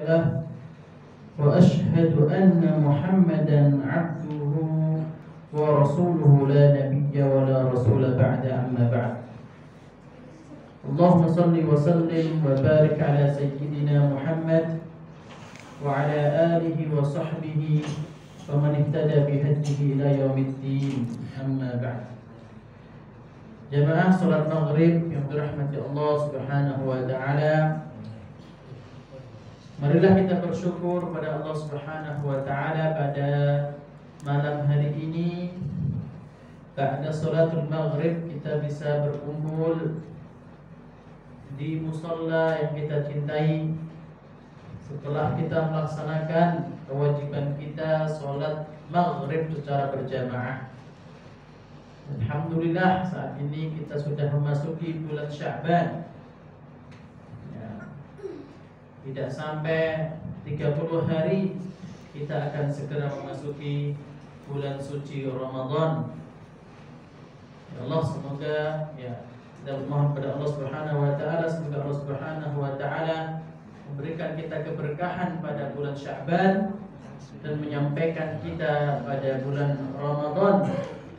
له وأشهد أن محمدا عبده ورسوله لا نبي ولا رسول بعد أما بعد. اللهم صل وسلم وبارك على سيدنا محمد وعلى آله وصحبه ومن اهتدى بهديه إلى يوم الدين أما بعد. Jamaah salat maghrib yang dirahmati Allah Subhanahu wa taala. Marilah kita bersyukur kepada Allah Subhanahu wa taala pada malam hari ini. Ba'da salatul maghrib kita bisa berkumpul di musalla yang kita cintai setelah kita melaksanakan kewajiban kita salat maghrib secara berjamaah. Alhamdulillah saat ini kita sudah memasuki bulan Sya'ban ya, tidak sampai 30 hari kita akan segera memasuki bulan suci Ramadan. Ya Allah, semoga ya kita bermohon kepada Allah Subhanahu wa taala, semoga Allah Subhanahu wa taala memberikan kita keberkahan pada bulan Sya'ban dan menyampaikan kita pada bulan Ramadan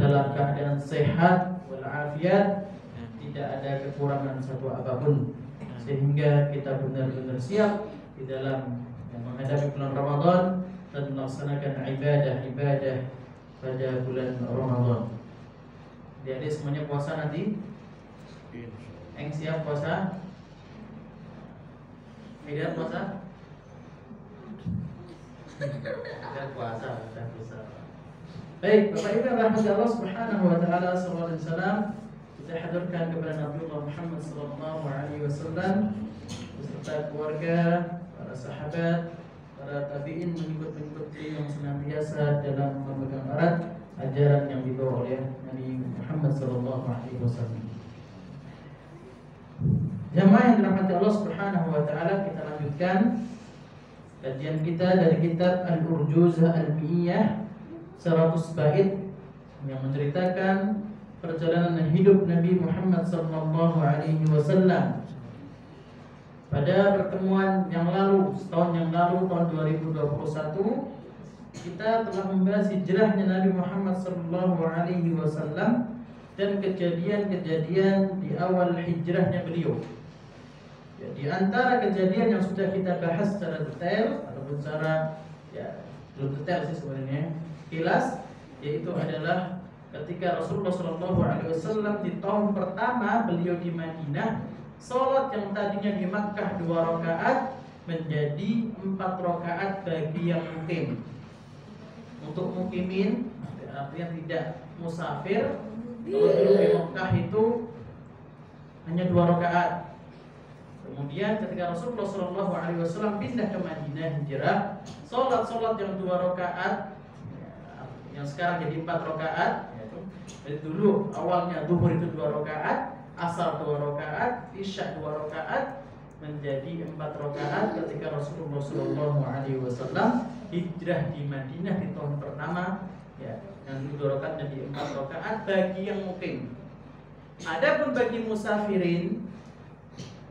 dalam keadaan sehat walafiat, tidak ada kekurangan satu apapun, sehingga kita benar-benar siap di dalam menghadapi bulan Ramadan dan melaksanakan ibadah-ibadah pada bulan Ramadan. Jadi semuanya puasa nanti? Eng siap puasa? Tidak puasa? Tidak puasa, tidak puasa. Baik, Bapak Ibu rahmat Allah Subhanahu wa taala, sallallahu alaihi wasallam, kita hadirkan kepada Nabiullah Muhammad sallallahu alaihi wasallam beserta keluarga, para sahabat, para tabi'in, pengikut-pengikut yang senantiasa dalam memegang erat ajaran yang dibawa oleh Nabi Muhammad sallallahu alaihi wasallam. Jamaah yang dirahmati Allah Subhanahu wa taala, kita lanjutkan kajian kita dari kitab Al-Urjuzah Al-Mi'iyah 100 bait yang menceritakan perjalanan hidup Nabi Muhammad sallallahu alaihi wasallam. Pada pertemuan yang lalu, setahun yang lalu, tahun 2021, kita telah membahas hijrahnya Nabi Muhammad sallallahu alaihi wasallam dan kejadian-kejadian di awal hijrahnya beliau. Ya, di antara kejadian yang sudah kita bahas secara detail ataupun secara belum detail sih sebenarnya, kilas, yaitu adalah ketika Rasulullah SAW di tahun pertama beliau di Madinah, sholat yang tadinya di Makkah 2 rakaat menjadi 4 rakaat bagi yang mukim. Untuk mukimin artinya tidak musafir, kalau dulu di Makkah itu hanya 2 rakaat. Kemudian ketika Rasulullah SAW pindah ke Madinah hijrah, sholat yang 2 rakaat yang sekarang jadi 4 rakaat, dari dulu awalnya zuhur itu 2 rakaat, asar 2 rakaat, isya 2 rakaat, menjadi 4 rakaat ketika Rasulullah SAW hijrah di Madinah di tahun pertama, ya, yang 2 rakaat jadi 4 rakaat bagi yang mukim. Adapun bagi musafirin,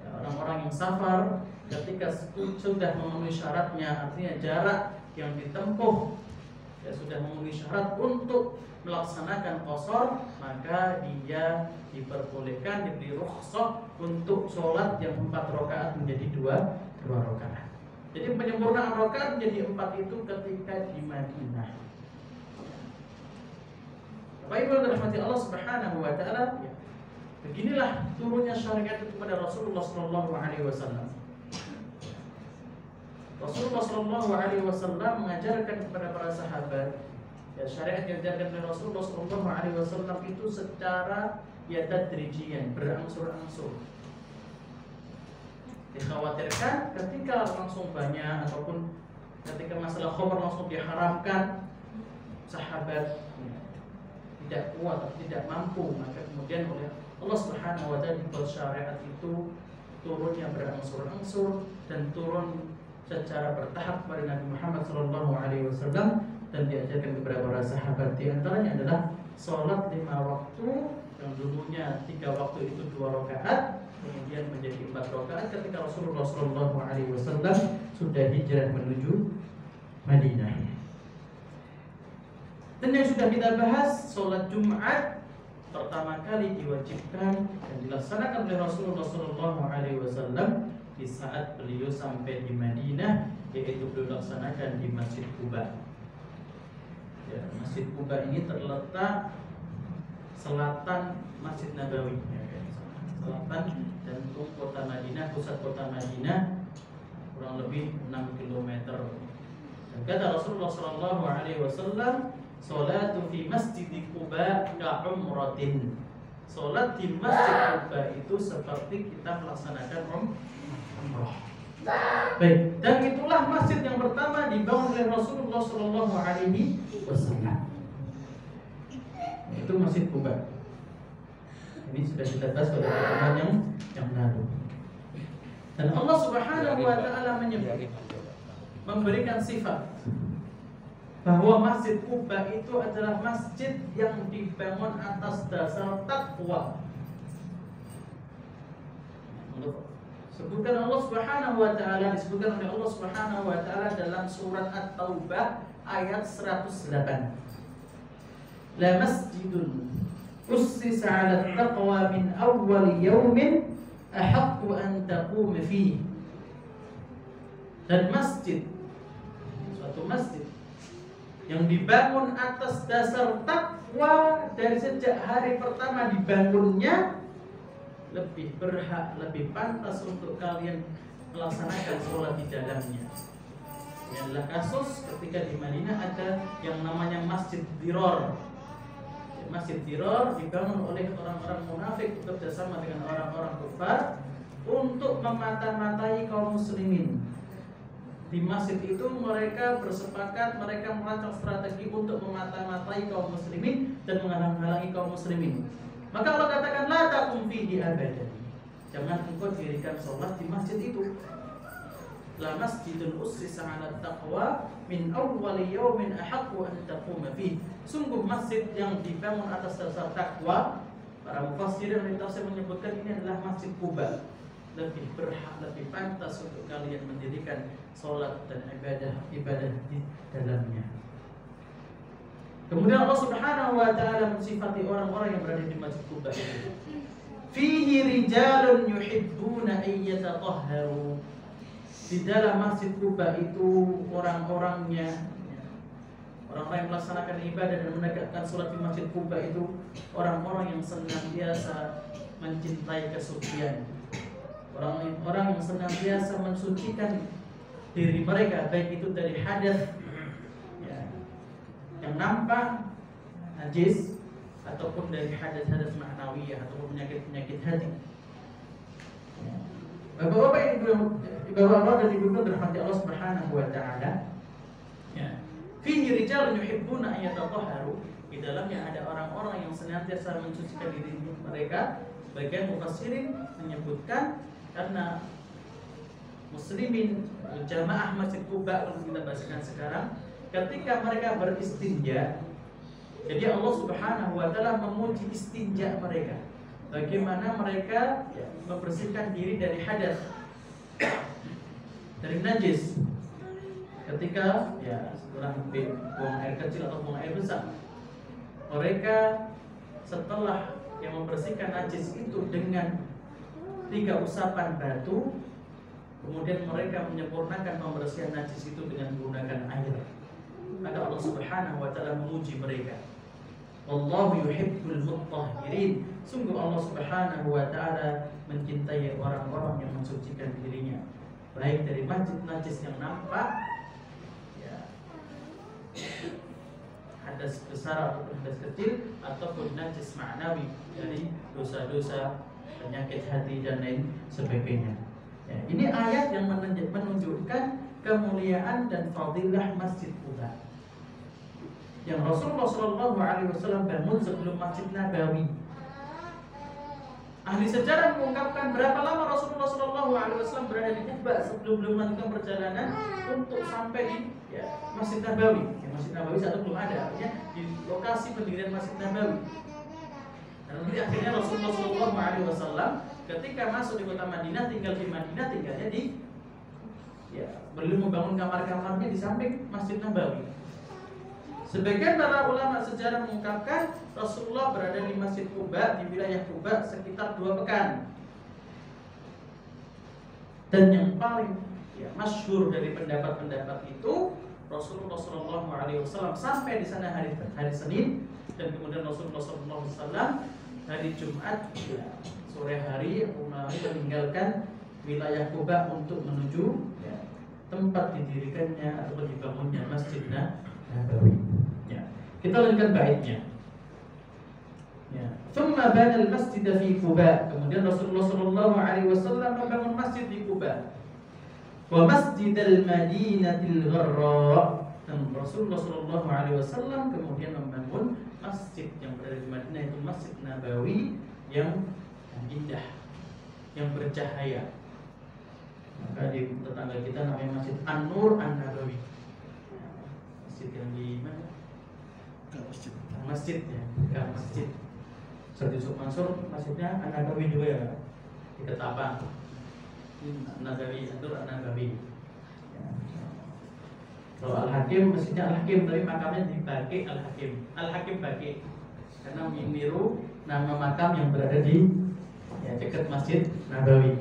ya, orang-orang yang safar, ketika sudah memenuhi syaratnya, artinya jarak yang ditempuh ya sudah memenuhi syarat untuk melaksanakan qashar, maka dia diperbolehkan, diberi rukhsah untuk sholat yang 4 rakaat menjadi 2 rakaat. Jadi penyempurnaan rakaat menjadi 4 itu ketika di Madinah. Bapak Ibu rahmati Allah Subhanahu wa taala, ya, beginilah turunnya syariat itu kepada Rasulullah sallallahu alaihi wasallam. Rasulullah SAW mengajarkan kepada para sahabat, ya, syariat yang diajarkan oleh Rasulullah SAW itu secara ya tadrijian, berangsur-angsur. Dikhawatirkan ketika langsung banyak ataupun ketika masalah khamr langsung diharamkan, sahabat ya, tidak kuat atau tidak mampu, maka kemudian oleh Allah Subhanahu wa taala dibuat syariat itu turunnya berangsur-angsur dan turun secara bertahap kepada Nabi Muhammad SAW dan diajarkan kepada para sahabat. Di antaranya adalah sholat 5 waktu yang dulunya 3 waktu itu 2 rakaat, kemudian menjadi 4 rakaat ketika Rasulullah SAW sudah hijrah menuju Madinah. Dan yang sudah kita bahas, sholat Jumat pertama kali diwajibkan dan dilaksanakan oleh Rasulullah SAW di saat beliau sampai di Madinah, yaitu beliau laksanakan di Masjid Quba. Ya, Masjid Quba ini terletak selatan Masjid Nabawi, ya, selatan dan kota Madinah, pusat kota Madinah kurang lebih 6 km. Dan kata Rasulullah SAW, "Salatu fi Masjid Quba ka umratin." Salat di Masjid Quba itu seperti kita melaksanakan umrah. Baik, dan itulah masjid yang pertama dibangun oleh Rasulullah SAW. Itu Masjid Quba. Ini sudah kita bahas pada pertemuan yang lalu. Dan Allah Subhanahu wa taala memberikan sifat bahwa Masjid Quba itu adalah masjid yang dibangun atas dasar takwa. Disebutkan Allah Subhanahu wa taala, disebutkan oleh Allah Subhanahu wa taala dalam surat At-Taubah ayat 108. La masjidun ussisa 'ala at-taqwa min awwal yawmin ahaqqu an taquma fihi. Dan masjid, suatu masjid yang dibangun atas dasar takwa dari sejak hari pertama dibangunnya, lebih berhak, lebih pantas untuk kalian melaksanakan sholat di dalamnya. Ini adalah kasus ketika di Madinah ada yang namanya Masjid Dirar. Masjid Dirar dibangun oleh orang-orang munafik bekerjasama dengan orang-orang kafir untuk memata-matai kaum muslimin. Di masjid itu mereka bersepakat, mereka merancang strategi untuk memata-matai kaum muslimin dan menghalang-halangi kaum muslimin. Maka Allah katakan, la taqum fihi abadan. Jangan engkau dirikan sholat di masjid itu. La masjidun ussisa 'ala taqwa min awwali yawmin ahaqqu an taquma fihi. Sungguh masjid yang dibangun atas dasar takwa. Para mufassirin dan tafsir menyebutkan ini adalah Masjid Quba. Lebih berhak, lebih pantas untuk kalian mendirikan sholat dan ibadah di dalamnya. Kemudian Allah Subhanahu wa taala mensifati orang-orang yang berada di Masjid Quba itu. Fihi rijalun yuhibbuna an yatatahharu. Di dalam Masjid Quba itu orang-orangnya, orang-orang yang melaksanakan ibadah dan menegakkan sholat di Masjid Quba itu orang-orang yang senantiasa mencintai kesucian. Orang-orang yang senantiasa mensucikan diri mereka, baik itu dari hadas ya, yang nampak najis, ataupun dari hadas-hadas ma'nawiyah ataupun penyakit-penyakit hati. Bapak-bapak yang Ibu-bapak dan ibu-ibu dirahmati Allah Subhanahu wa taala. Ya. Fihi rijalun yuhibbuna an yatatahharu. Di dalamnya ada orang-orang yang senantiasa mensucikan diri mereka. Sebagian mufassirin menyebutkan karena muslimin jamaah Masjid Quba yang kita bahasakan sekarang, ketika mereka beristinja, jadi Allah Subhanahu wa taala memuji istinja mereka. Bagaimana mereka membersihkan diri dari hadas, dari najis. Ketika setelah buang air kecil atau buang air besar, mereka setelah yang membersihkan najis itu dengan 3 usapan batu, kemudian mereka menyempurnakan pembersihan najis itu dengan menggunakan air. Maka Allah Subhanahu wa taala memuji mereka. Wallahu yuhibbul mutahhirin. Sungguh Allah Subhanahu wa taala mencintai orang-orang yang mensucikan dirinya, baik dari najis yang nampak hadas besar ataupun hadas kecil, ataupun najis ma'nawi dari dosa-dosa, penyakit hati dan lain sebagainya. Ini ayat yang menunjukkan kemuliaan dan fadilah Masjid Quba yang Rasulullah SAW bangun sebelum Masjid Nabawi. Ahli sejarah mengungkapkan berapa lama Rasulullah SAW berada di Quba sebelum beliau melanjutkan perjalanan untuk sampai di Masjid Nabawi. Masjid Nabawi saat itu belum ada, artinya di lokasi pendirian Masjid Nabawi. Dan nanti akhirnya Rasulullah SAW ketika masuk di kota Madinah, tinggal di Madinah, tinggalnya di beliau membangun kamar-kamarnya di samping Masjid Nabawi. Sebagian para ulama sejarah mengungkapkan Rasulullah berada di Masjid Quba, di wilayah Quba sekitar 2 pekan. Dan yang paling masyhur dari pendapat-pendapat itu, Rasulullah SAW sampai di sana hari Senin, dan kemudian Rasulullah SAW hari Jumat sore hari meninggalkan wilayah Quba untuk menuju tempat didirikannya atau dibangunnya Masjid Nabawi. Kita lanjutkan baitnya. Thumma bana al-masjid fi Quba. Kemudian Rasulullah SAW membangun masjid di Quba. Wa masjid al-Madinatil Gharra. Dan Rasulullah SAW kemudian membangun masjid yang berada di Madinah, itu Masjid Nabawi yang indah, yang bercahaya. Maka di tetangga kita namanya Masjid An-Nur An-Nabawi. Masjid yang di mana? Masjid ya, masjid. Ustaz Yusuf Mansur masjidnya An-Nabawi juga ya, di Ketapang. An-Nabawi, An-Nur An-Nabawi. Kalau Al-Hakim masjidnya Al-Hakim, tapi makamnya di Baqi Al-Hakim. Al-Hakim Baqi. Karena meniru nama makam yang berada di dekat Masjid Nabawi.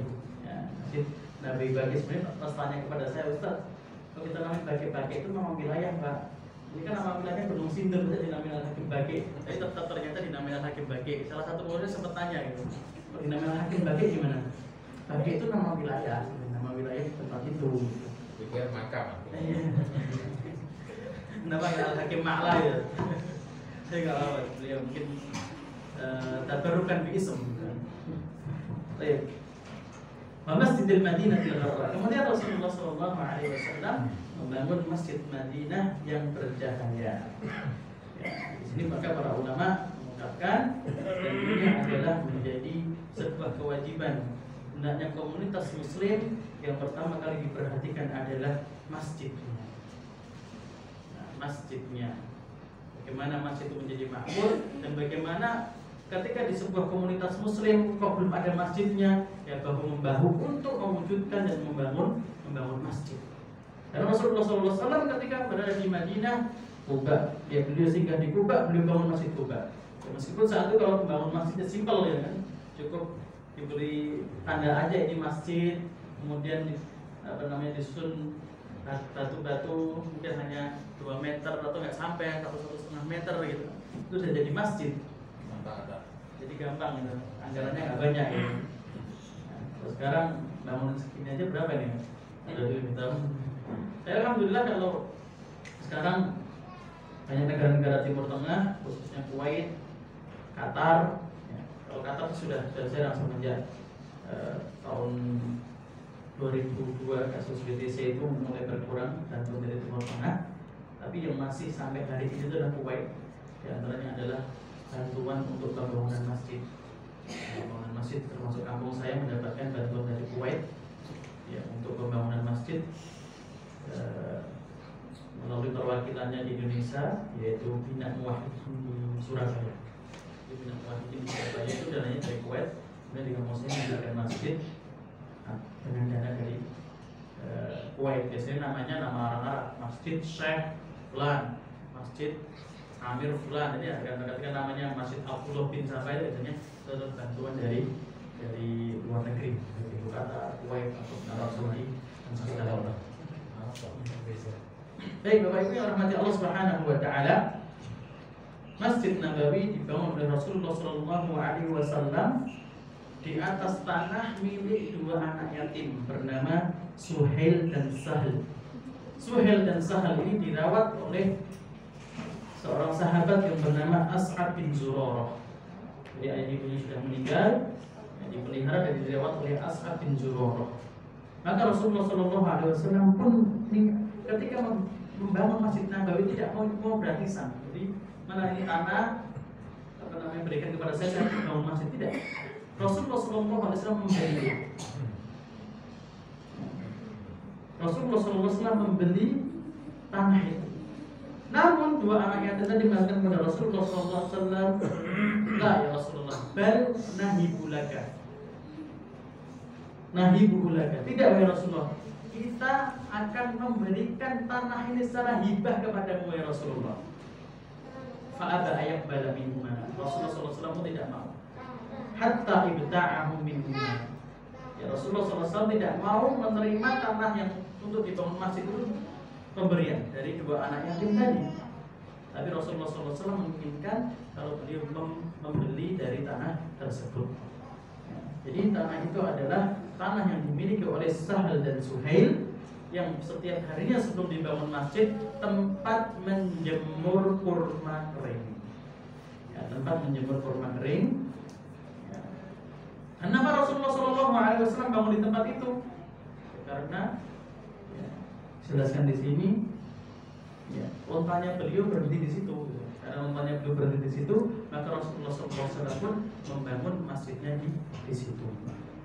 Masjid Nabawi Baqi. Sebenarnya pas tanya kepada saya, Ustaz, kalau kita namanya Baqi itu nama wilayah, Pak. Ini kan nama wilayahnya Gunung Sindur, bisa dinamakan Al-Hakim Baqi. Tapi tetap ternyata dinamakan Al-Hakim Baqi. Salah satu muridnya sempat tanya gitu, kalau dinamakan Al-Hakim Baqi gimana? Baqi itu nama wilayah di tempat itu. Pikir makam. Kenapa ada Al-Hakim Ma'la ya? Saya nggak tahu, beliau mungkin tabarukan bi ism. Baik. Masjidil Madinatil Gharra. Kemudian Rasulullah SAW membangun Masjid Madinah yang bercahaya. Di sini maka para ulama mengungkapkan, dan ini adalah menjadi sebuah kewajiban hendaknya komunitas Muslim yang pertama kali diperhatikan adalah masjidnya. Masjidnya. Bagaimana masjid itu menjadi makmur, dan bagaimana ketika di sebuah komunitas Muslim kok belum ada masjidnya, bahu-membahu untuk mewujudkan dan membangun masjid. Dan Rasulullah SAW ketika berada di Madinah, Quba, beliau singgah di Quba, beliau bangun masjid Quba. Meskipun saat itu kalau membangun masjidnya simpel ya kan, cukup diberi tanda aja ini masjid, kemudian disusun batu-batu mungkin hanya 2 meter atau nggak sampai 1,5 meter gitu, itu sudah jadi masjid. Jadi gampang gitu, anggarannya nggak banyak gitu. Terus sekarang bangun segini aja berapa nih? Ada 2 meter. Saya alhamdulillah kalau sekarang banyak negara-negara Timur Tengah, khususnya Kuwait, Qatar. Kalau Qatar sudah jarang semenjak tahun 2002 kasus BTC itu mulai berkurang dan dari Timur Tengah. Tapi yang masih sampai hari ini itu adalah Kuwait. Di antaranya adalah bantuan untuk pembangunan masjid. Pembangunan masjid termasuk kampung saya mendapatkan bantuan dari Kuwait untuk pembangunan masjid melalui perwakilannya di Indonesia, yaitu Bina Muwahhidin di Surabaya. Bina Muwahhidin di Surabaya itu dananya dari Kuwait, kemudian di kampung saya mendapatkan masjid dengan dana dari Kuwait. Biasanya namanya nama orang Arab, Masjid Syekh Fulan, Masjid Amir Fulan. Jadi ketika namanya Masjid Abdullah bin Sabai, biasanya itu bantuan dari luar negeri, dari Qatar, Kuwait atau Arab Saudi dan sekitarnya. Baik Bapak Ibu yang rahmati Allah Subhanahu wa taala, Masjid Nabawi dibangun oleh Rasulullah SAW di atas tanah milik 2 anak yatim bernama Suhail dan Sahal. Suhail dan Sahal ini dirawat oleh seorang sahabat yang bernama As'ad bin Zurarah. Jadi ayah ibunya sudah meninggal, yang dipelihara dan dirawat oleh As'ad bin Zurarah. Maka Rasulullah SAW pun ketika membangun Masjid Nabawi tidak mau gratisan. Jadi mana ini tanah berikan kepada saya membangun masjid, tidak. Rasulullah SAW membeli. Rasulullah SAW membeli tanah itu Namun dua anak yatim tadi mengatakan kepada Rasulullah SAW, "La ya Rasulullah, bal nahibulaka." Nahibulaka. Tidak ya Rasulullah. Kita akan memberikan tanah ini secara hibah kepadamu ya Rasulullah. Fa'aba ayaqbala minhuma. Rasulullah SAW pun tidak mau. Hatta ibta'ahum minhuma. Ya Rasulullah SAW tidak mau menerima tanah yang untuk dibangun masjid itu pemberian dari dua anak yatim tadi. Tapi Rasulullah SAW menginginkan kalau beliau membeli dari tanah tersebut. Jadi tanah itu adalah tanah yang dimiliki oleh Sahal dan Suhail yang setiap harinya sebelum dibangun masjid tempat menjemur kurma kering. Ya, tempat menjemur kurma kering. Ya. Kenapa Rasulullah SAW bangun di tempat itu? Karena ya, jelaskan di sini. Ya, ontanya beliau berhenti di situ. Karena ontanya beliau berhenti di situ, maka Rasulullah SAW pun membangun masjidnya di situ.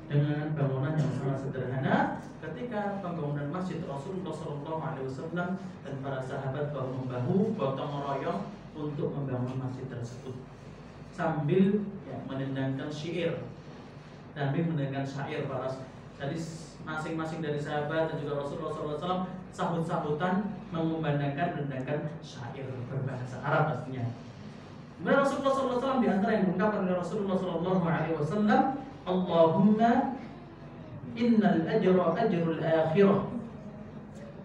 Dengan bangunan yang sangat sederhana, ketika pembangunan masjid Rasulullah SAW dan para sahabat bahu membahu, gotong royong untuk membangun masjid tersebut, sambil ya, menendangkan syair, para jadi masing-masing dari sahabat dan juga Rasulullah SAW sahut-sahutan mengumandangkan syair berbahasa Arab pastinya. Kemudian Rasulullah SAW di antara yang diungkapkan oleh Rasulullah SAW, Allahumma innal ajra ajrul akhirah.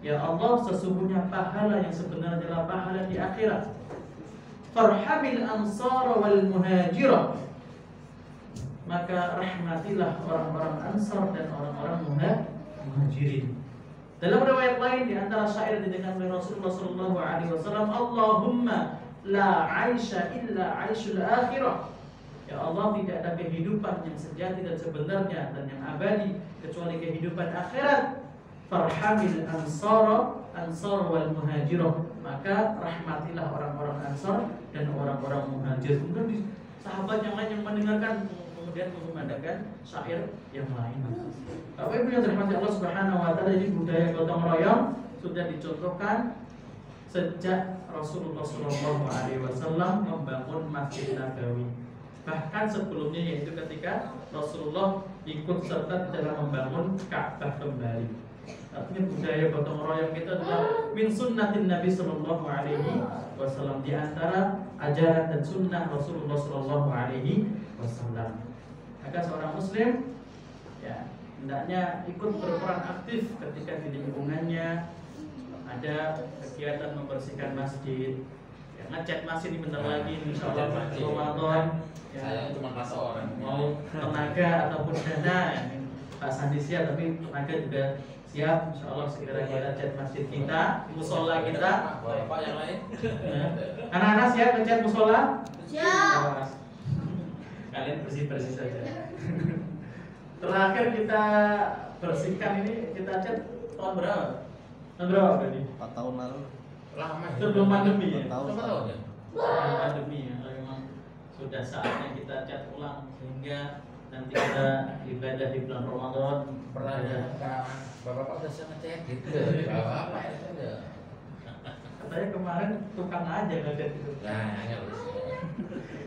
Ya Allah, sesungguhnya pahala yang sebenarnya adalah pahala di akhirat. Farhamil ansar wal muhajirah. Maka rahmatilah orang-orang Ansar dan orang-orang muhajirin. Dalam riwayat lain di antara syair didengar oleh Rasulullah SAW, Allahumma la aisha illa aishul akhirah. Ya Allah, tidak ada kehidupan yang sejati dan sebenarnya dan yang abadi kecuali kehidupan akhirat. Farhamil ansar wal muhajirah. Maka rahmatilah orang-orang Ansar dan orang-orang muhajir. Kemudian sahabat yang lain yang mendengarkan kemudian mengumandangkan syair yang lain. Bapak Ibu yang dirahmati Allah Subhanahu wa taala, jadi budaya gotong royong sudah dicontohkan sejak Rasulullah SAW membangun Masjid Nabawi. Bahkan sebelumnya, yaitu ketika Rasulullah ikut serta dalam membangun Ka'bah kembali. Artinya budaya gotong royong itu adalah min sunnatin Nabi SAW, di antara ajaran dan sunnah Rasulullah SAW. Maka seorang Muslim ya hendaknya ikut berperan aktif ketika di lingkungannya ada kegiatan membersihkan masjid. Ya, ngecat masjid ini bentar lagi, insya Allah Ramadan. Ya, saya cuma pas orang mau tenaga ataupun dana, Pak Sandi siap, tapi tenaga juga siap. Insya Allah segera kita cat masjid kita, musola kita. Bapak yang lain. Ya. Anak-anak siap ngecat musola? Siap. Kalian bersih-bersih saja. Terakhir kita bersihkan ini, kita cat tahun berapa? Tahun berapa ini? 4 tahun lalu. Lama ya. Sebelum pandemi ya? Berapa tahun ya? Sebelum pandemi ya, memang sudah saatnya kita cat ulang sehingga nanti kita ibadah di bulan Ramadan. Pernah ada bapak udah saya ngecek gitu. Bapak ya. Katanya kemarin tukang aja ngecat itu. Nah, enggak bisa.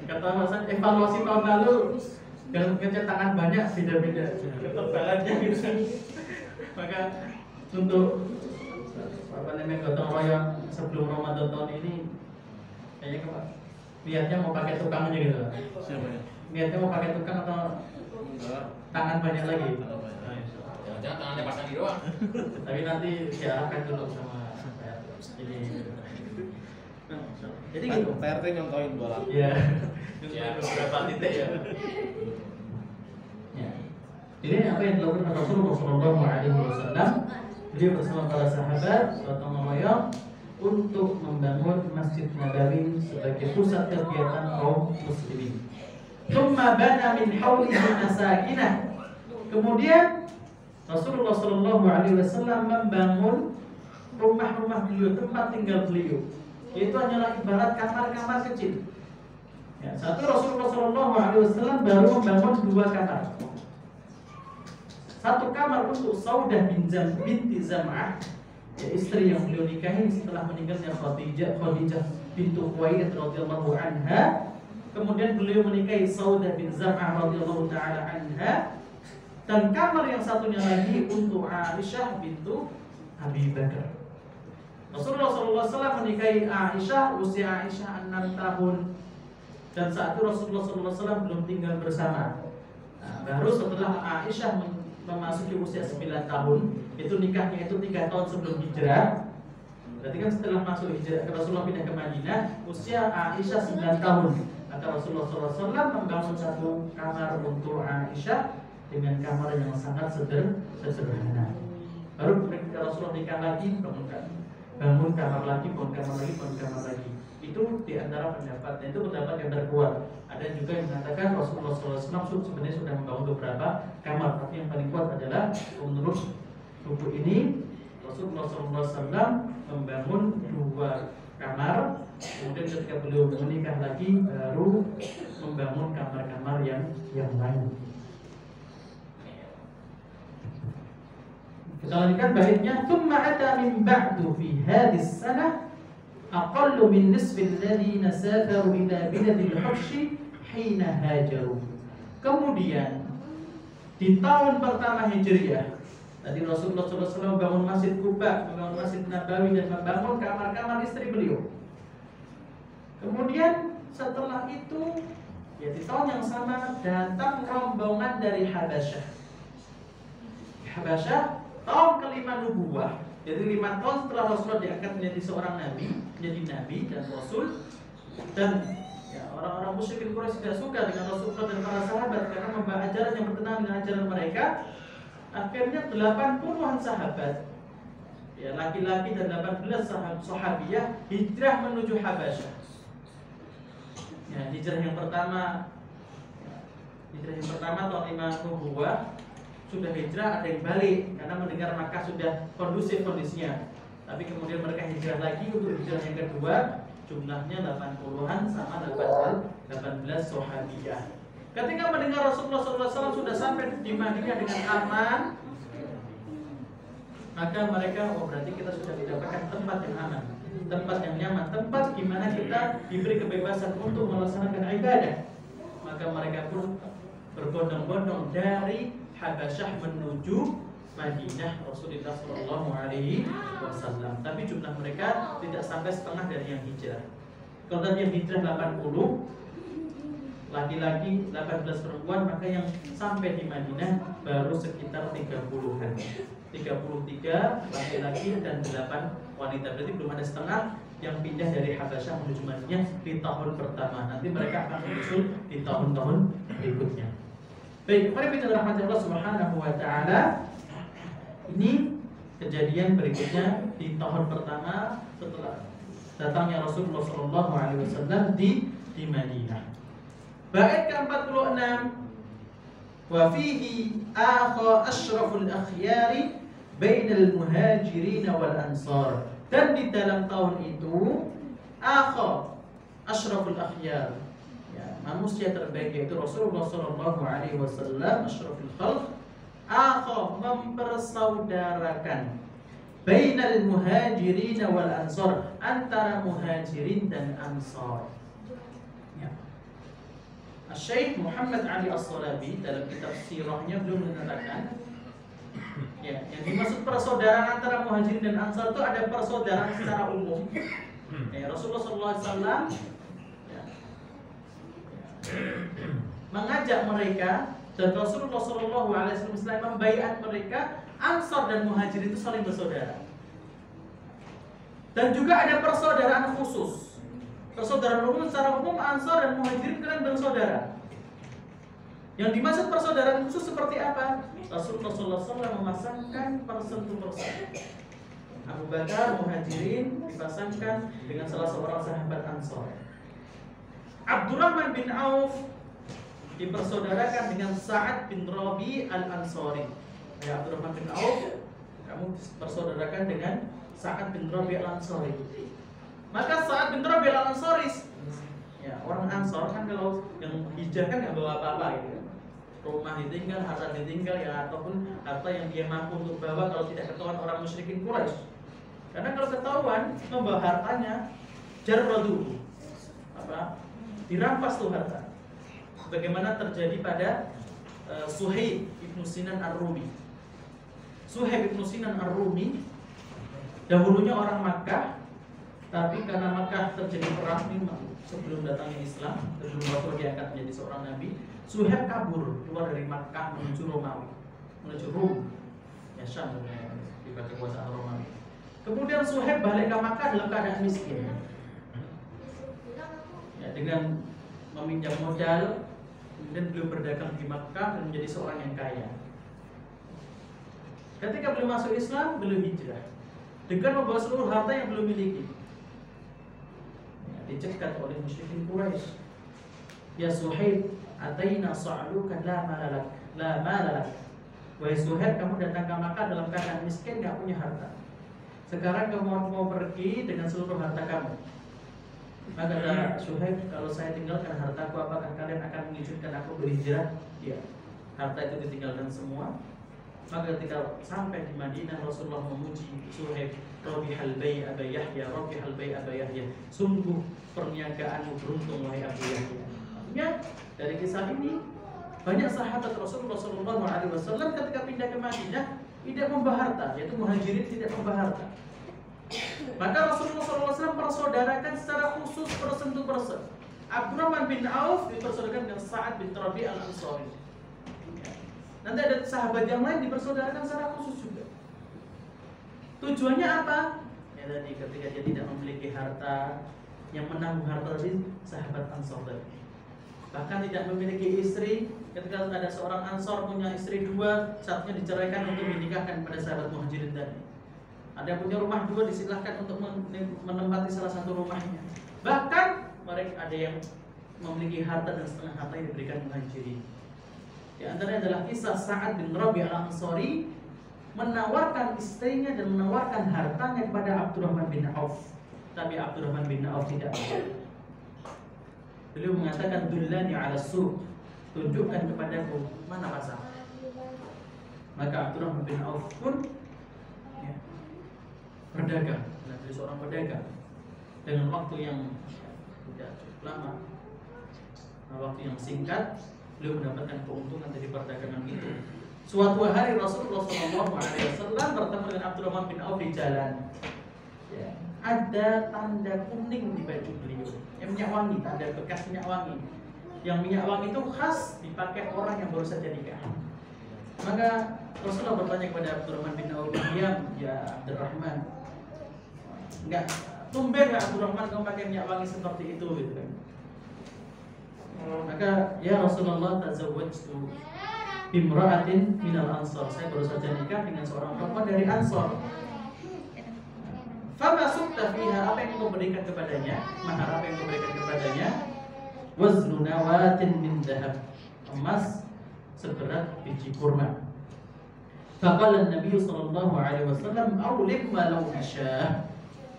Kata masa evaluasi tahun lalu yang ngecat tangan banyak beda-beda ketebalannya gitu. Maka untuk apa namanya gotong royong sebelum Ramadan tahun ini kayaknya niatnya mau pakai tukang aja gitu. Siapa ya? Niatnya mau pakai tukang atau tangan banyak lagi? Jangan tangannya pasang di doang. Tapi nanti diarahkan dulu sama ini. Jadi gitu. PRT nyontohin bola. Iya. Ya, beberapa titik ya. Ya. Ini apa yang dilakukan Rasulullah SAW? Beliau bersama para sahabat gotong royong untuk membangun Masjid Nabawi sebagai pusat kegiatan kaum muslimin. Tsumma bana min haulihi masakinah. Kemudian Rasulullah SAW membangun rumah-rumah beliau, tempat tinggal beliau. Itu hanyalah ibarat kamar-kamar kecil. Ya, satu Rasulullah SAW baru membangun 2 kamar. Satu kamar untuk Saudah binti Zam'ah ya, istri yang beliau nikahi setelah meninggalnya Khadijah bintu Khuwailid radhiyallahu anha. Kemudian beliau menikahi Saudah bin Zam'ah radhiyallahu taala anha, dan kamar yang satunya lagi untuk Aisyah bintu Abi Bakar. Rasulullah SAW menikahi Aisyah, usia Aisyah 6 tahun, dan saat itu Rasulullah SAW belum tinggal bersama. Baru setelah Aisyah memasuki usia 9 tahun, itu nikahnya itu 3 tahun sebelum hijrah. Berarti kan setelah masuk hijrah, Rasulullah pindah ke Madinah, usia Aisyah 9 tahun. Maka Rasulullah SAW membangun satu kamar untuk Aisyah dengan kamar yang sangat sederhana. Baru ketika Rasulullah nikah lagi, bangun kamar lagi, bangun kamar lagi, bangun kamar lagi. Itu diantara pendapatnya, itu pendapat yang terkuat. Ada juga yang mengatakan Rasulullah SAW sebenarnya sudah membangun beberapa kamar, tapi yang paling kuat adalah menurut buku ini Rasulullah SAW membangun 2 kamar. Kemudian ketika beliau menikah lagi, baru membangun kamar-kamar yang lain. Kita lanjutkan baitnya. Thumma ata min ba'du fi hadhihi sanah aqallu min nisfi alladhina safaru ila biladil habsyi hina hajaru. Kemudian di tahun pertama Hijriah, tadi Rasulullah SAW membangun Masjid Quba, membangun Masjid Nabawi, dan membangun kamar-kamar istri beliau. Kemudian setelah itu, ya di tahun yang sama datang rombongan dari Habasyah. Habasyah tahun kelima nubuwah. Jadi 5 tahun setelah Rasulullah diangkat menjadi seorang nabi, menjadi nabi dan rasul. Dan ya, orang-orang musyrikin Quraisy tidak suka dengan Rasulullah dan para sahabat karena membawa ajaran yang bertentangan dengan ajaran mereka. Akhirnya 80-an sahabat, ya laki-laki dan 18 sahabiyah hijrah menuju Habasyah. Ya, hijrah yang pertama tahun 5 nubuwah. Sudah hijrah, ada yang balik karena mendengar Makkah sudah kondusif kondisinya. Tapi kemudian mereka hijrah lagi untuk hijrah yang kedua, jumlahnya 80-an sama 18 sahabiyah. Ketika mendengar Rasulullah SAW sudah sampai di Madinah dengan aman, maka mereka, oh berarti kita sudah mendapatkan tempat yang aman, tempat yang nyaman, tempat di mana kita diberi kebebasan untuk melaksanakan ibadah. Maka mereka pun berbondong-bondong dari Habasyah menuju Madinah Rasulullah SAW. Tapi jumlah mereka tidak sampai setengah dari yang hijrah. Kalau tadi yang hijrah 80 laki-laki, 18 perempuan, maka yang sampai di Madinah baru sekitar 30-an. 33 laki-laki dan 8 wanita. Berarti belum ada setengah yang pindah dari Habasyah menuju Madinah di tahun pertama. Nanti mereka akan menyusul di tahun-tahun berikutnya. Baik, mari kita rahmati Allah Subhanahu wa taala. Ini kejadian berikutnya di tahun pertama setelah datangnya Rasulullah SAW di Madinah. Bait ke-46, wa fihi akha asyraful akhyari bainal muhajirin wal ansar. Dan di dalam tahun itu akha asyraful akhyar, ya, manusia terbaik yaitu Rasulullah SAW, asyraful khalq, akha mempersaudarakan bainal muhajirin wal ansar, antara muhajirin dan ansar. Syekh Muhammad Ali As-Salabi dalam kitab sirahnya belum mengatakan, ya, yang dimaksud persaudaraan antara muhajirin dan ansar itu ada persaudaraan secara umum. Ya, Rasulullah SAW mengajak mereka, dan Rasulullah SAW membaiat mereka, ansar dan muhajirin itu saling bersaudara. Dan juga ada persaudaraan khusus. Persaudaraan umum secara umum ansar dan muhajirin kalian bersaudara. Yang dimaksud persaudaraan khusus seperti apa? Rasulullah SAW memasangkan person to person. Abu Bakar muhajirin dipasangkan dengan salah seorang sahabat ansar. Abdurrahman bin Auf dipersaudarakan dengan Sa'ad bin Rabi al-Ansari. Ya, Abdurrahman bin Auf, kamu persaudarakan dengan Sa'ad bin Rabi al-Ansari. Maka Sa'ad bin Rabi al-Ansari, ya, orang Ansar kan kalau yang hijrah kan nggak bawa apa-apa gitu. Rumah ditinggal, harta ditinggal, ya, ataupun harta yang dia mampu untuk bawa kalau tidak ketahuan orang musyrikin Quraisy. Karena kalau ketahuan membawa hartanya, jarradu, dirampas tuh harta. Bagaimana terjadi pada Suhaib ibnu Sinan Ar-Rumi. Suhaib ibnu Sinan Ar-Rumi dahulunya orang Makkah, tapi karena Makkah terjadi perang sebelum datangnya Islam, sebelum Rasul diangkat menjadi seorang nabi, Suhaib kabur keluar dari Makkah menuju Romawi, menuju Rum, ya Syam, di bawah kekuasaan Romawi. Kemudian Suhaib balik ke Makkah dalam keadaan miskin, ya, dengan meminjam modal. Kemudian beliau berdagang di Makkah dan menjadi seorang yang kaya. Ketika beliau masuk Islam, beliau hijrah dengan membawa seluruh harta yang beliau miliki. Ya, dicegat oleh musyrikin Quraisy. Ya Suhaib, ataina sa'aluka la malalak, la malalak. Wahai Suhaib, kamu datang ke Makkah dalam keadaan miskin, gak punya harta. Sekarang kamu mau pergi dengan seluruh harta kamu. Maka kata Suhaib, kalau saya tinggalkan hartaku, apakah kalian akan mengizinkan aku berhijrah? Ya, harta itu ditinggalkan semua. Maka ketika sampai di Madinah, Rasulullah memuji Suhaib, Rabihal bai' Aba Yahya, Rabihal bai' Aba Yahya. Sungguh perniagaanmu beruntung wahai Abu Yahya. Artinya dari kisah ini banyak sahabat Rasulullah SAW ketika pindah ke Madinah tidak membawa harta, yaitu muhajirin tidak membawa harta. Maka Rasulullah SAW persaudarakan secara khusus person to person. Abdurrahman bin Auf dipersaudarakan dengan Sa'ad bin Rabi' al-Ansari. Nanti ada sahabat yang lain dipersaudarakan secara khusus juga. Tujuannya apa? Ya tadi ketika dia tidak memiliki harta, yang menanggung harta tadi sahabat Ansor tadi. Bahkan tidak memiliki istri, ketika ada seorang Ansor punya istri dua, satunya diceraikan untuk dinikahkan pada sahabat Muhajirin tadi. Ada yang punya rumah dua, disilahkan untuk menempati salah satu rumahnya. Bahkan mereka ada yang memiliki harta dan setengah harta yang diberikan Muhajirin. Di antaranya adalah kisah Sa'ad bin Rabi' al-Ansari menawarkan istrinya dan menawarkan hartanya kepada Abdurrahman bin Auf. Tapi Abdurrahman bin Auf tidak mau. Beliau mengatakan, dullani ala suq, tunjukkan kepadaku mana pasar. Maka Abdurrahman bin Auf pun berdagang, menjadi seorang pedagang dengan waktu yang tidak cukup lama, waktu yang singkat, beliau mendapatkan keuntungan dari perdagangan itu. Suatu hari Rasulullah SAW bertemu dengan Abdurrahman bin Auf di jalan. Ya, ada tanda kuning di baju beliau, yang minyak wangi, tanda bekas minyak wangi. Yang minyak wangi itu khas dipakai orang yang baru saja nikah. Maka Rasulullah bertanya kepada Abdurrahman bin Auf, ya Abdurrahman, enggak tumben nggak Abdurrahman kamu pakai minyak wangi seperti itu gitu kan? Maka ya Rasulullah, tazawwajtu bimra'atin minal ansar, saya baru saja nikah dengan seorang perempuan dari Ansor. Fama sukta fiha, apa yang kau berikan kepadanya? Mahar apa yang kau berikan kepadanya? Waznu nawatin min dhahab, emas seberat biji kurma. Faqala Nabi sallallahu alaihi wasallam, "Aulim walau bisyah."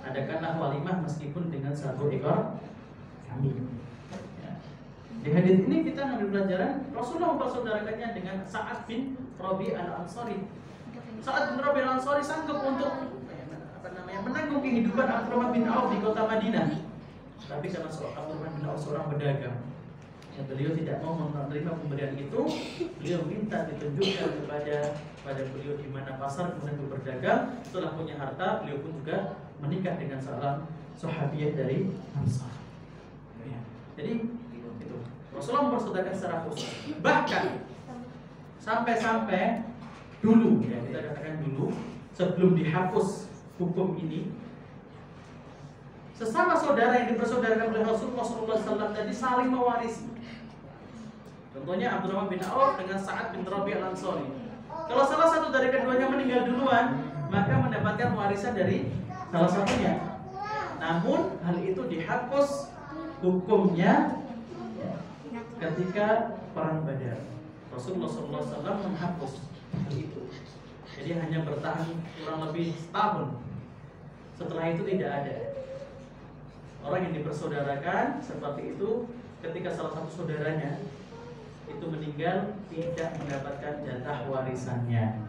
Adakanlah walimah meskipun dengan satu ekor kambing. Ya. Di hadis ini kita ambil pelajaran Rasulullah mempersaudarakannya dengan Sa'ad bin Rabi' al-Ansari. Sa'ad bin Rabi' al-Ansari sanggup untuk menanggung kehidupan Abdurrahman bin Auf di kota Madinah. Tapi karena Abdurrahman bin Auf seorang pedagang, ya, beliau tidak mau menerima pemberian itu. Beliau minta ditunjukkan pada beliau di mana pasar, kemudian beliau berdagang. Setelah punya harta, beliau pun juga menikah dengan seorang sahabiah dari Ansar. Ya. Jadi itu Rasulullah mempersaudarakan secara khusus. Bahkan sampai dulu, ya kita katakan dulu, sebelum dihapus hukum ini, sesama saudara yang dipersaudarakan oleh Rasulullah SAW tadi saling mewarisi. Contohnya Abdurrahman bin Auf dengan Sa'ad bin Rabi' al-Ansari. Kalau salah satu dari keduanya meninggal duluan, maka mendapatkan warisan dari salah satunya. Namun hal itu dihapus hukumnya ketika perang Badar. Rasulullah SAW menghapus hal itu. Jadi hanya bertahan kurang lebih setahun. Setelah itu tidak ada. Orang yang dipersaudarakan seperti itu, ketika salah satu saudaranya itu meninggal, tidak mendapatkan jatah warisannya.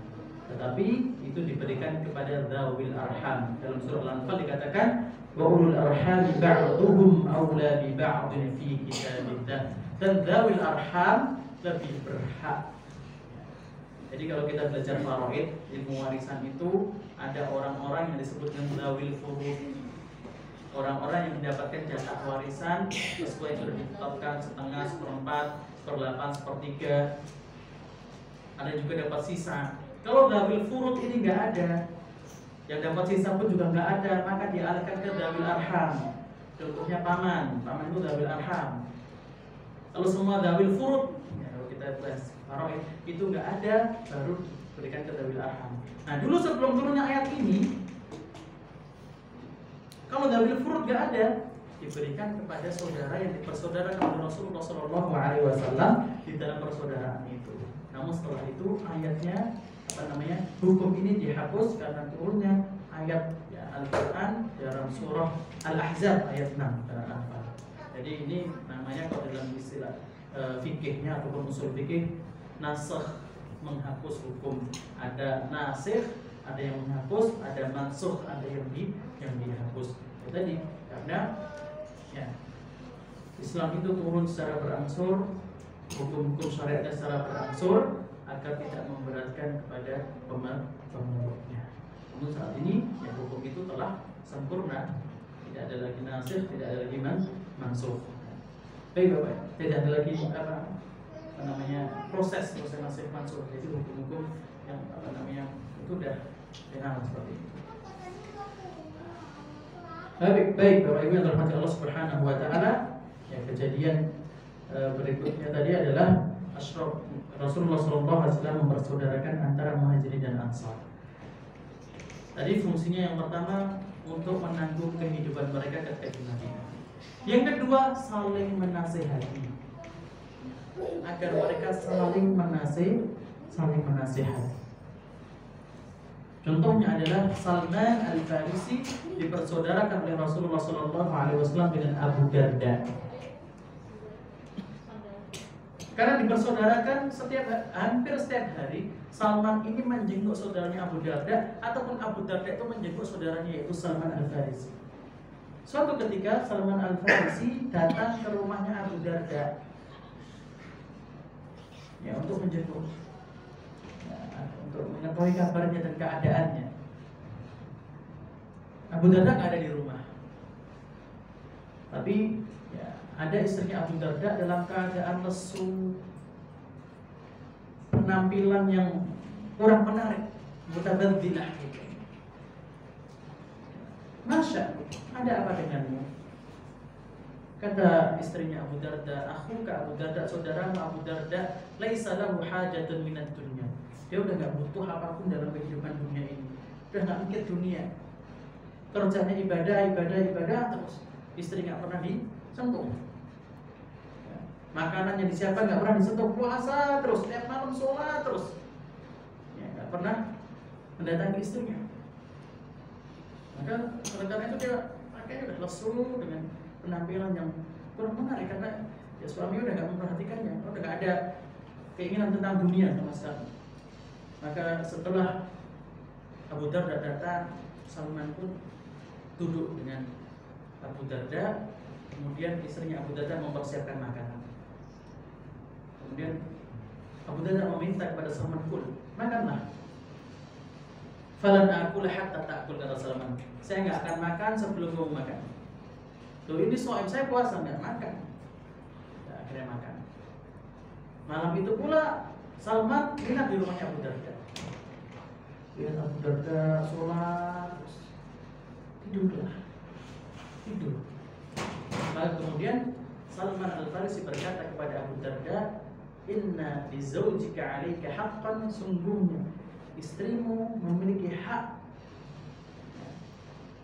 tetapi itu diberikan kepada dzawil arham. Dalam surah Al-Anfal dikatakan wa ulul arham ba'dhum aula bi ba'dhin fi kitabillah. Dan dzawil arham lebih berhak. Jadi kalau kita belajar faraid, ilmu warisan itu ada orang-orang yang disebut dengan dzawil furud. Orang-orang yang mendapatkan jatah warisan sesuai yang sudah ditetapkan setengah, seperempat, seperlapan, sepertiga. Ada juga dapat sisa. Kalau dzawil furud ini nggak ada, yang dapat sisa pun juga nggak ada, maka dialihkan ke dzawil arham. Contohnya paman itu dzawil arham. Kalau semua dzawil furud, ya, kalau kita bahas faraid itu nggak ada, baru berikan ke dzawil arham. Nah dulu sebelum turunnya ayat ini, kalau dzawil furud nggak ada, diberikan kepada saudara yang dipersaudarakan oleh Rasulullah SAW di dalam persaudaraan itu. Namun setelah itu ayatnya hukum ini dihapus karena turunnya ayat ya, Al-Quran dalam surah Al-Ahzab ayat 6 Al-Anfal. Jadi ini namanya kalau dalam istilah fikihnya ataupun usul fikih nasakh, menghapus hukum. Ada nasikh, ada yang menghapus, ada mansukh, ada yang dihapus. Itu tadi karena ya, Islam itu turun secara berangsur, hukum-hukum syariatnya secara berangsur agar tidak memberatkan kepada pemeluknya. Namun saat ini ya hukum itu telah sempurna, tidak ada lagi nasikh, tidak ada lagi mansukh. Baik Bapak, tidak ada lagi proses nasikh mansukh. Jadi hukum-hukum yang itu sudah final seperti itu. Baik Bapak Ibu yang dirahmati Allah Subhanahu wa taala, ya kejadian berikutnya tadi adalah Rasulullah SAW mempersaudarakan antara Muhajirin dan Ansar. Tadi fungsinya yang pertama untuk menanggung kehidupan mereka ketika di Madinah. Yang kedua saling menasehati, agar mereka saling menasehati. Contohnya adalah Salman Al-Farisi dipersaudarakan oleh Rasulullah SAW dengan Abu Darda. Karena dipersaudarakan hampir setiap hari Salman ini menjenguk saudaranya Abu Darda, ataupun Abu Darda itu menjenguk saudaranya yaitu Salman Al-Farisi. Suatu ketika Salman Al-Farisi datang ke rumahnya Abu Darda ya, untuk menjenguk, untuk mengetahui kabarnya dan keadaannya. Abu Darda nggak ada di rumah, tapi ya, ada istrinya Abu Darda dalam keadaan lesu, penampilan yang kurang menarik, mutabaddilah gitu. Masya, ada apa denganmu? Kata istrinya Abu Darda, akhuka Abu Darda, saudaramu Abu Darda, laisa lahu hajatun minad dunya. Dia udah gak butuh apapun dalam kehidupan dunia ini. Udah gak mikir dunia. Kerjanya ibadah terus. Istri gak pernah disentuh. Makanannya disiapkan gak pernah disentuh. Puasa terus, setiap malam sholat terus. Ya, gak pernah mendatangi istrinya. Maka karena itu dia makanya udah lesu dengan penampilan yang kurang menarik, karena ya suami udah gak memperhatikannya, udah gak ada keinginan tentang dunia sama sekali. Maka setelah Abu Darda datang, Salman pun duduk dengan Abu Darda. Kemudian istrinya Abu Darda mempersiapkan makanan. Kemudian Abu Darda meminta kepada Salman, kul, makanlah. Falan aqul hatta ta'kul, kata Salman. Saya nggak akan makan sebelum kamu makan. Loh, ini soal saya puasa nggak makan. Ya, akhirnya makan. Malam itu pula Salman inap di rumahnya Abu Darda. Lihat Abu Darda sholat, tidur. Lalu kemudian Salman Al-Farisi berkata kepada Abu Darda, inna li zawjika 'alaika haqqan, sungguhnya istrimu memiliki hak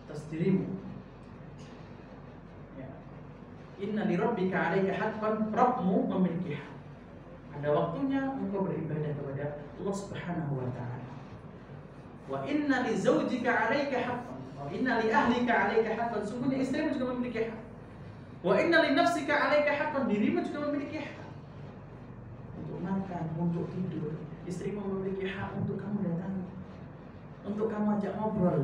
atas dirimu. Ya. Inna li rabbika 'alaika haqqan, Rabbmu memiliki hak. Ada waktunya engkau beribadah kepada Allah Subhanahu wa taala. Wa inna li zawjika 'alaika haqqan, wa inna li ahlika 'alaika haqqan, sungguhnya istrimu juga memiliki hak. Wa inna li nafsika 'alaika haqqan, dirimu juga memiliki hak untuk makan, untuk tidur. Istrimu memiliki hak untuk kamu datangi. untuk kamu ajak ngobrol.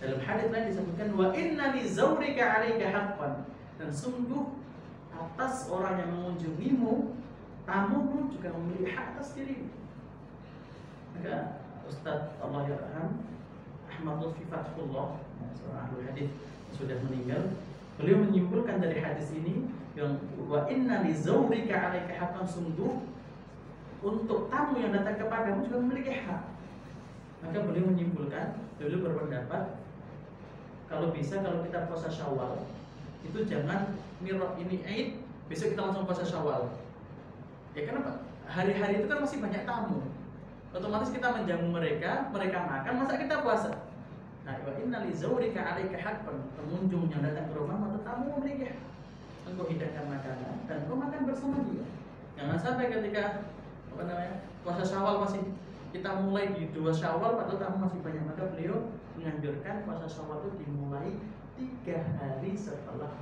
Dalam hadis lain disebutkan wa inna li zawrika 'alaika haqqan, dan sungguh atas orang yang mengunjungimu, tamumu juga memiliki hak atas dirimu. Maka Ustaz Allah yarham Ahmad Lutfi Fathullah, seorang ahli hadis sudah meninggal, beliau menyimpulkan dari hadis ini yang wa inna li zawrika 'alaika haqqan, sungguh untuk tamu yang datang kepadamu juga memiliki hak. Maka beliau menyimpulkan, beliau berpendapat kalau bisa kalau kita puasa Syawal itu jangan mirror ini Aid, besok kita langsung puasa Syawal. Ya kenapa? Hari-hari itu kan masih banyak tamu. Otomatis kita menjamu mereka, mereka makan, masa kita puasa? Nah, wa inna li zawrika 'alaika haqqan, pengunjung yang datang ke rumah atau tamu memiliki hak. Engkau hidangkan makanan dan engkau makan bersama dia. Jangan sampai ketika puasa Syawal masih kita mulai di 2 Syawal padahal tamu masih banyak. Maka beliau menganjurkan puasa Syawal itu dimulai 3 hari setelah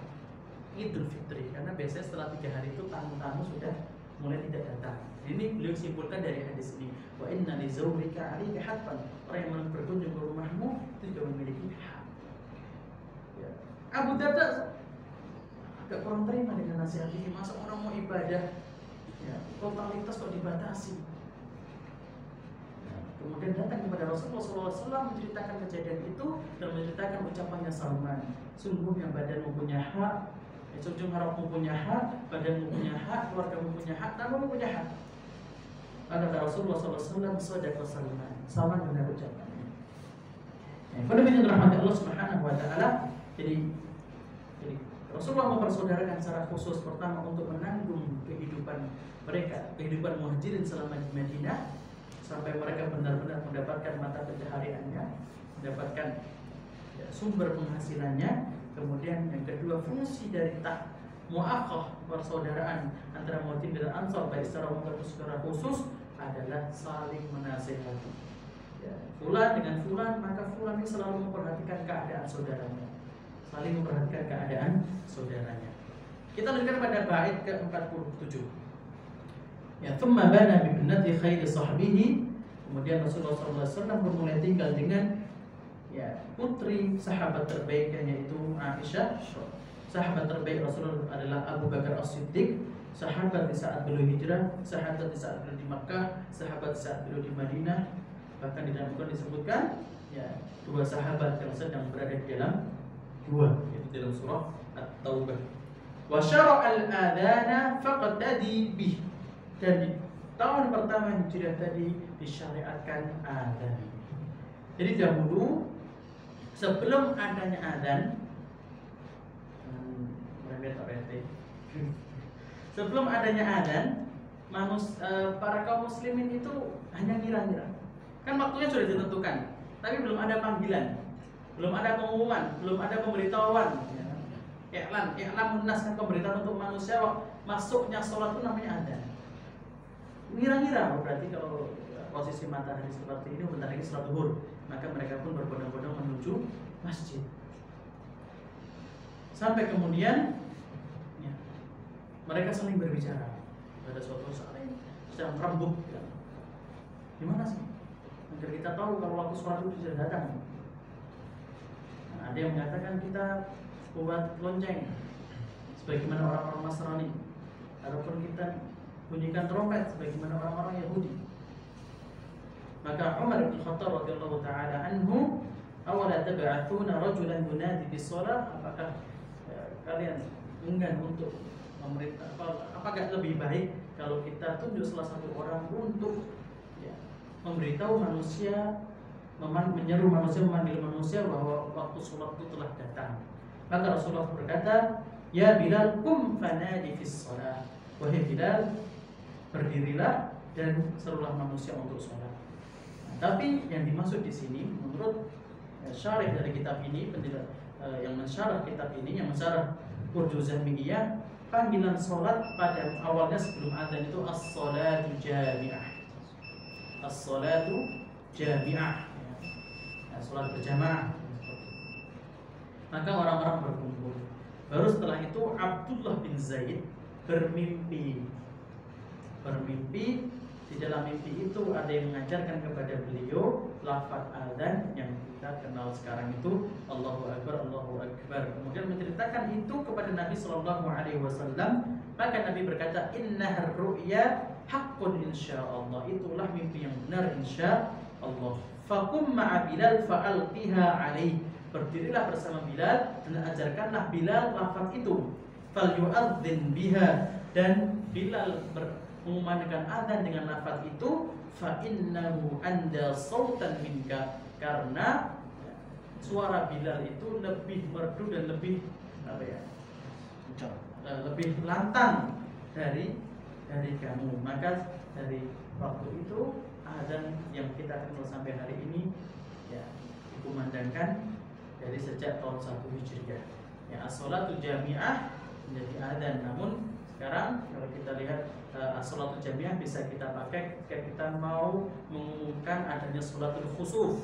Idul Fitri, karena biasanya setelah 3 hari itu tamu-tamu sudah mulai tidak datang. Ini beliau simpulkan dari hadis ini, wa inna li zawrika 'alaika haqqan, orang yang berkunjung ke rumahmu itu juga memiliki hak. Ya. Abu Darda agak kurang terima dengan nasihat ini. Masa orang mau ibadah, ya, totalitas kok dibatasi. Kemudian datang kepada Rasulullah SAW menceritakan kejadian itu dan menceritakan ucapannya Salman. Sungguhnya badan mempunyai hak, ujung harap mempunyai hak, badan mempunyai hak, keluarga mempunyai hak, tamu mempunyai hak. Kata Rasulullah SAW, sadaqah Salman. Salman benar ucapannya. Pada bingung rahmat Allah Subhanahu Wa Taala. Jadi Rasulullah mempersaudarakan secara khusus pertama untuk menanggung kehidupan mereka, kehidupan muhajirin selama di Madinah, sampai mereka benar-benar mendapatkan mata pencahariannya, mendapatkan sumber penghasilannya. Kemudian yang kedua, fungsi dari mu'akhah, persaudaraan antara muhajirin dan ansar baik secara umum atau secara khusus adalah saling menasihati. Ya, fulan dengan fulan, maka fulan ini selalu memperhatikan keadaan saudaranya, saling memperhatikan keadaan saudaranya. Kita lanjutkan pada bait ke-47. Ya, thumma bana bi ibnati khairi sahbihi. Kemudian Rasulullah SAW bermulai tinggal dengan putri sahabat terbaiknya, yaitu Aisyah. Sahabat terbaik Rasulullah adalah Abu Bakar As-Siddiq, sahabat di saat beliau hijrah, sahabat di saat beliau di Makkah, sahabat di saat beliau di Madinah. Bahkan di dalam Al-Quran disebutkan 2 sahabat yang sedang berada di dalam gua, yaitu dalam surah At-Taubah. Wa syara'al adana faqtadi bih. Dan di tahun pertama hijrah tadi disyariatkan adzan. Jadi dahulu sebelum adanya adzan, sebelum adanya adzan, para kaum muslimin itu hanya ngira-ngira. Kan waktunya sudah ditentukan, tapi belum ada panggilan, belum ada pengumuman, belum ada pemberitahuan. I'lam munaskan pemberitaan untuk manusia masuknya sholat itu namanya adzan. Ngira-ngira, berarti kalau posisi matahari seperti ini bentar lagi sholat zuhur, maka mereka pun berbondong-bondong menuju masjid. Sampai kemudian mereka saling berbicara. Pada suatu saat sedang rembuk, gimana sih? Agar kita tahu kalau waktu sholat itu sudah datang. Ada yang mengatakan kita buat lonceng sebagaimana orang-orang Nasrani, ataupun kita bunyikan trompet sebagaimana orang-orang Yahudi. Maka Umar bin Khattab radhiyallahu taala anhu, awala tab'atsuna rajulan yunadi bis shalah, apakah kalian enggan untuk memerintah, apakah lebih baik kalau kita tunjuk salah satu orang untuk memberitahu manusia, menyeru manusia, memanggil manusia bahwa waktu sholat itu telah datang. Maka Rasulullah berkata, ya Bilal, kum fanadi fis shalah. Wahai Bilal, berdirilah dan serulah manusia untuk sholat. Tapi yang dimaksud di sini menurut syarih dari kitab ini, yang mensyarah kitab ini, yang mensyarah Urjuzah Miyah, panggilan sholat pada awalnya sebelum adzan itu as-sholatu jami'ah. As-sholatu jami'ah, sholat berjamaah. Maka orang-orang berkumpul. Baru setelah itu Abdullah bin Zaid bermimpi di dalam mimpi itu ada yang mengajarkan kepada beliau lafaz adzan yang kita kenal sekarang itu Allahu Akbar, Allahu Akbar. Kemudian menceritakan itu kepada Nabi Shallallahu Alaihi Wasallam. Maka Nabi berkata, Innahar ru'ya haqqun insyaallah. Itulah mimpi yang benar insyaallah. Fakum ma'a Bilal fa'alqiha alaih. Berdirilah bersama Bilal dan ajarkanlah Bilal lafaz itu. Falyu'adzin biha, dan Bilal mengumandangkan adzan dengan lafaz itu, fa innahu anda sautan minka, karena suara Bilal itu lebih merdu dan lebih lebih lantang dari kamu. Maka dari waktu itu adzan yang kita kenal sampai hari ini ya dikumandangkan dari sejak tahun 1 Hijriah. Ya, as-shalatul jami'ah menjadi adzan. Namun sekarang kalau kita lihat as-shalatul jami'ah bisa kita pakai ketika kita mau mengumumkan adanya sholatul khusuf,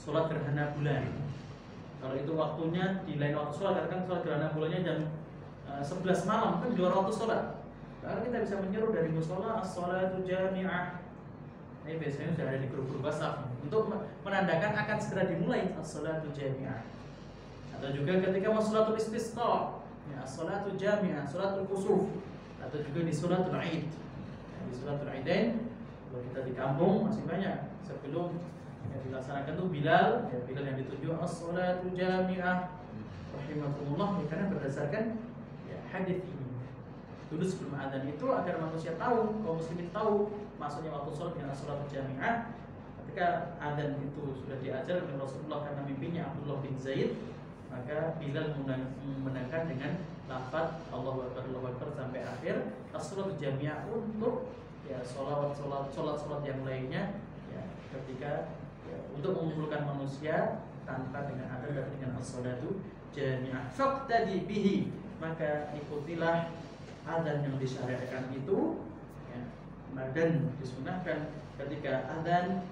sholat gerhana bulan. Kalau itu waktunya di lain waktu sholat, karena kan sholat gerhana bulannya jam 11 malam, kan 200 sholat. Karena kita bisa menyeru dari musola as-shalatul jami'ah. Ini biasanya sudah ada di grup-grup WhatsApp untuk menandakan akan segera dimulai as-shalatul jami'ah. Atau juga ketika mau sholatul istisqa, ya, as-shalatul jami'ah, sholatul khusuf, atau juga di sholatul Id. Ya, di sholatul Idain, kalau kita di kampung masih banyak. Sebelum yang dilaksanakan itu Bilal yang ditunjuk as-shalatul jami'ah rahimakumullah, ya, karena berdasarkan ya, hadis ini. Dulu sebelum adzan itu agar manusia tahu, kaum muslimin tahu maksudnya waktu sholat dengan sholatul jami'ah. Ketika adzan itu sudah diajar oleh Rasulullah karena mimpinya Abdullah bin Zaid, maka Bilal menangkan dengan lafaz Allahu Akbar, Allahu Akbar sampai akhir as-shalatul jami'ah untuk ya sholat yang lainnya ya, ketika ya, untuk mengumpulkan manusia tanpa dengan adzan dan dengan as-shalatul jami'ah. Faqtadi bihi, maka ikutilah adzan yang disyariatkan itu ya, dan disunahkan ketika adzan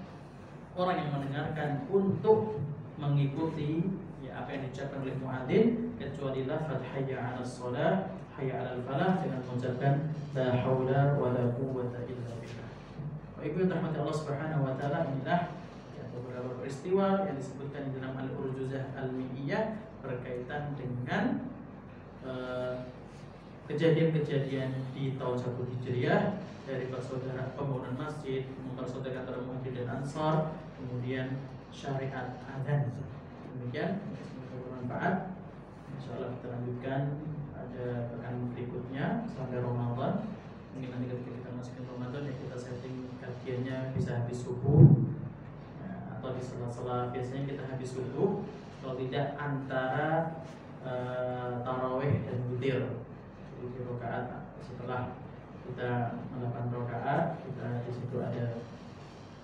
orang yang mendengarkan untuk mengikuti ya, apa yang diucapkan oleh muadzin, kecuali lafaz hayya 'alas shalah, hayya 'alal falah dengan mengucapkan la haula wala quwwata illa billah. Ibu yang rahmati Allah Subhanahu wa taala, inilah ya, beberapa peristiwa yang disebutkan di dalam Al-Urjuzah Al-Mi'iyah berkaitan dengan kejadian-kejadian di tahun 1 Hijriah, dari persaudara pembangunan masjid, persaudaraan antara Muhajirin dan Ansar, kemudian syariat adzan. Demikian, semoga bermanfaat. Insyaallah kita lanjutkan ada pekan berikutnya sampai Ramadan. Mungkin nanti ketika kita masuk ke Ramadan ya kita setting kajiannya bisa habis subuh ya, atau di sela-sela biasanya kita habis subuh, kalau tidak antara tarawih dan witir. Di rakaat setelah kita melakukan rakaat, kita di situ ada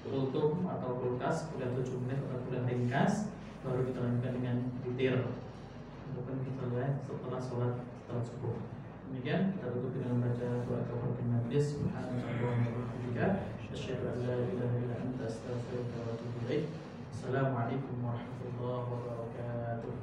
kultum atau kulkas, kuliah 7 menit atau kuliah ringkas, baru kita lanjutkan dengan witir. Itu kita lihat setelah sholat subuh. Demikian kita tutup dengan membaca doa kafaratul majlis. Subhanallah wa bihamdihi, asyhadu an la ilaha illa anta, astaghfiruka wa atubu ilaik. Assalamualaikum warahmatullahi wabarakatuh.